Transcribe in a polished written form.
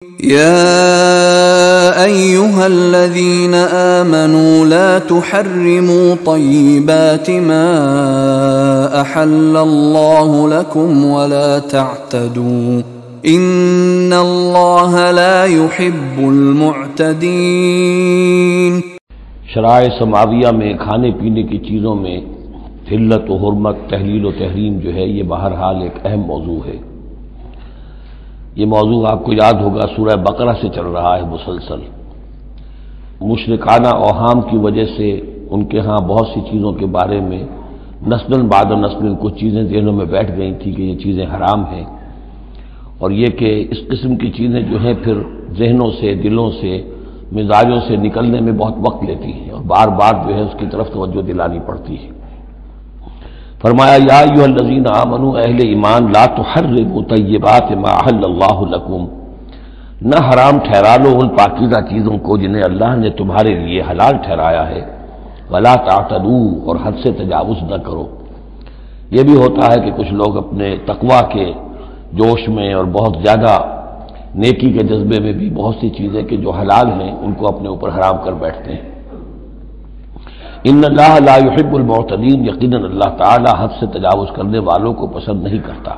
يا أيها الذين آمنوا لا تحرموا طيبات ما أحل الله لكم ولا تعتدوا إن الله لا يحب المعتدين۔ شرائع سماویہ میں کھانے پینے کی چیزوں میں حلت و حرمت، تحلیل و تحریم جو ہے یہ بہرحال ایک اہم موضوع ہے۔ یہ موضوع آپ کو یاد ہوگا سورہ بقرہ سے چل رہا ہے مسلسل۔ مشرکانہ اوہام کی وجہ سے ان کے ہاں بہت سی چیزوں کے بارے میں نسلاً بعد نسلاً کچھ چیزیں ذہنوں میں بیٹھ گئی تھیں کہ یہ چیزیں حرام ہیں، اور یہ کہ اس قسم کی چیزیں جو ہیں پھر ذہنوں سے، دلوں سے، مزاجوں سے نکلنے میں بہت وقت لیتی ہیں اور بار بار جو ہے اس کی طرف توجہ دلانی پڑتی ہے۔ فرمایا یا ایھا الذین آمنوا، اہل ایمان، لا تحرموا طیبات ما احل اللہ لکم، نہ حرام ٹھہرا لو ان پاکیزہ چیزوں کو جنہیں اللہ نے تمہارے لیے حلال ٹھہرایا ہے، ولا تعتدوا، اور حد سے تجاوز نہ کرو۔ یہ بھی ہوتا ہے کہ کچھ لوگ اپنے تقویٰ کے جوش میں اور بہت زیادہ نیکی کے جذبے میں بھی بہت سی چیزیں کہ جو حلال ہیں ان کو اپنے اوپر حرام کر بیٹھتے ہیں۔ ان اللہ لا يحب المعتدین، یقیناً اللہ تعالی حد سے تجاوز کرنے والوں کو پسند نہیں کرتا۔